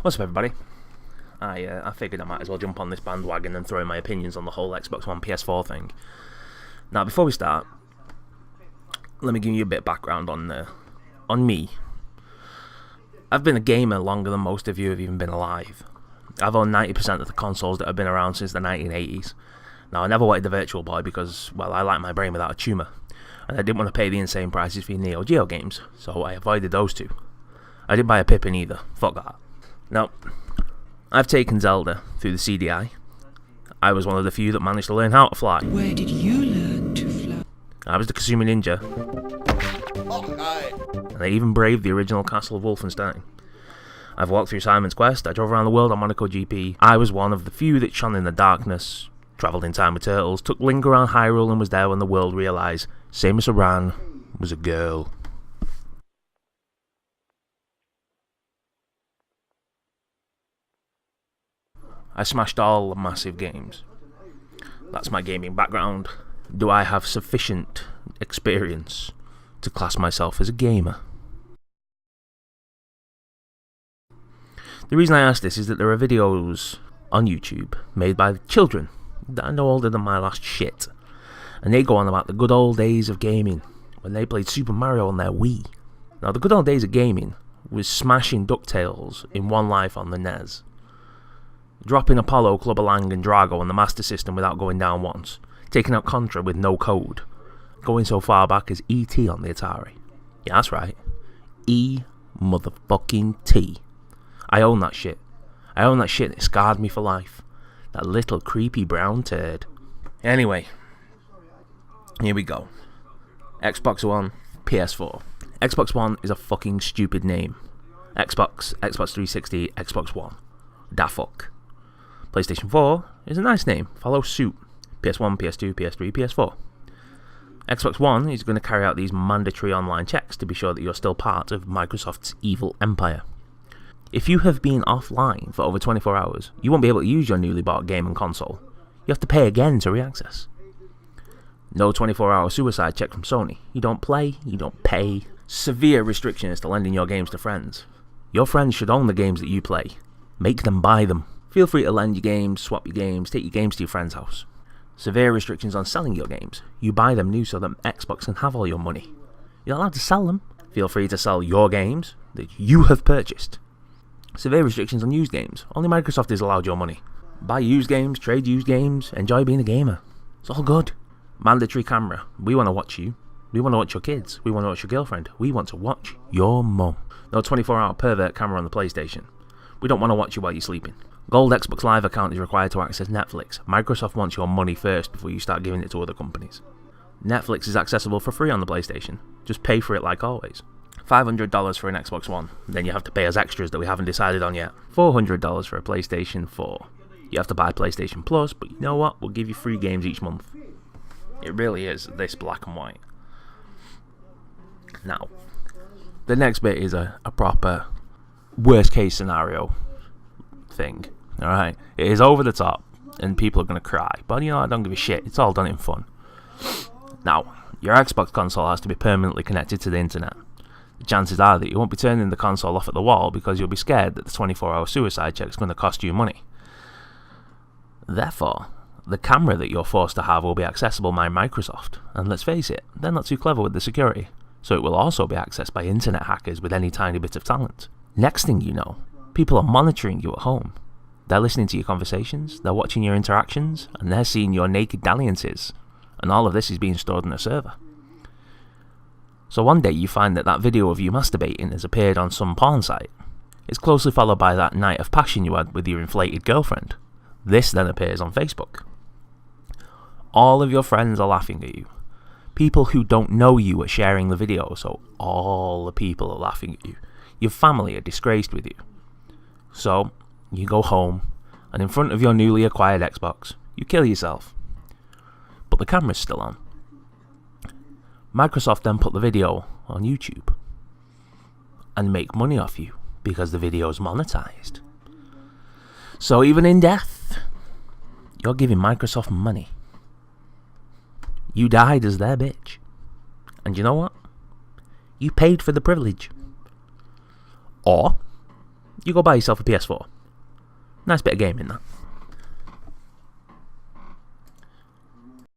What's up, everybody? I figured I might as well jump on this bandwagon and throw in my opinions on the whole Xbox One PS4 thing. Now, before we start, let me give you a bit of background on me. I've been a gamer longer than most of you have even been alive. I've owned 90% of the consoles that have been around since the 1980s. Now, I never wanted the Virtual Boy because, well, I like my brain without a tumour, and I didn't want to pay the insane prices for Neo Geo games, so I avoided those two. I didn't buy a Pippin either. Fuck that. Now, I've taken Zelda through the CDI. I was one of the few that managed to learn how to fly. Where did you learn to fly? I was the Kasumi Ninja. And I even braved the original Castle of Wolfenstein. I've walked through Simon's Quest. I drove around the world on Monaco GP. I was one of the few that shone in the darkness, travelled in time with turtles, took Link around Hyrule, and was there when the world realised Samus Aran was a girl. I smashed all the massive games. That's my gaming background. Do I have sufficient experience to class myself as a gamer? The reason I ask this is that there are videos on YouTube made by children that are no older than my last shit, and they go on about the good old days of gaming when they played Super Mario on their Wii. Now, the good old days of gaming was smashing DuckTales in One Life on the NES, dropping Apollo, Clubber Lang and Drago on the Master System without going down once, taking out Contra with no code, going so far back as E.T. on the Atari. Yeah, that's right. motherfucking T. I own that shit. I own that shit that scarred me for life. That little creepy brown turd. Anyway, here we go. Xbox One, PS4. Xbox One is a fucking stupid name. Xbox, Xbox 360, Xbox One. Da fuck. PlayStation 4 is a nice name. Follow suit. PS1, PS2, PS3, PS4. Xbox One is going to carry out these mandatory online checks to be sure that you're still part of Microsoft's evil empire. If you have been offline for over 24 hours, you won't be able to use your newly bought game and console. You have to pay again to reaccess. No 24-hour suicide check from Sony. You don't play, you don't pay. Severe restrictions to lending your games to friends. Your friends should own the games that you play. Make them buy them. Feel free to lend your games, swap your games, take your games to your friend's house. Severe restrictions on selling your games. You buy them new so that Xbox can have all your money. You're not allowed to sell them. Feel free to sell your games that you have purchased. Severe restrictions on used games. Only Microsoft is allowed your money. Buy used games, trade used games, enjoy being a gamer. It's all good. Mandatory camera. We want to watch you. We want to watch your kids. We want to watch your girlfriend. We want to watch your mum. No 24-hour pervert camera on the PlayStation. We don't want to watch you while you're sleeping. Gold Xbox Live account is required to access Netflix. Microsoft wants your money first before you start giving it to other companies. Netflix is accessible for free on the PlayStation. Just pay for it like always. $500 for an Xbox One. Then you have to pay us extras that we haven't decided on yet. $400 for a PlayStation 4. You have to buy PlayStation Plus, but you know what? We'll give you free games each month. It really is this black and white. Now, the next bit is a proper worst case scenario thing. Alright? It is over the top and people are going to cry. But you know, I don't give a shit. It's all done in fun. Now, your Xbox console has to be permanently connected to the internet. The chances are that you won't be turning the console off at the wall because you'll be scared that the 24-hour suicide check is going to cost you money. Therefore, the camera that you're forced to have will be accessible by Microsoft. And let's face it, they're not too clever with the security. So it will also be accessed by internet hackers with any tiny bit of talent. Next thing you know, people are monitoring you at home. They're listening to your conversations, they're watching your interactions, and they're seeing your naked dalliances. And all of this is being stored on a server. So one day you find that video of you masturbating has appeared on some porn site. It's closely followed by that night of passion you had with your inflated girlfriend. This then appears on Facebook. All of your friends are laughing at you. People who don't know you are sharing the video, so all the people are laughing at you. Your family are disgraced with you. So, you go home, and in front of your newly acquired Xbox, you kill yourself. But the camera's still on. Microsoft then put the video on YouTube and make money off you because the video is monetized. So even in death, you're giving Microsoft money. You died as their bitch. And you know what? You paid for the privilege. Or you go buy yourself a PS4. Nice bit of gaming, that.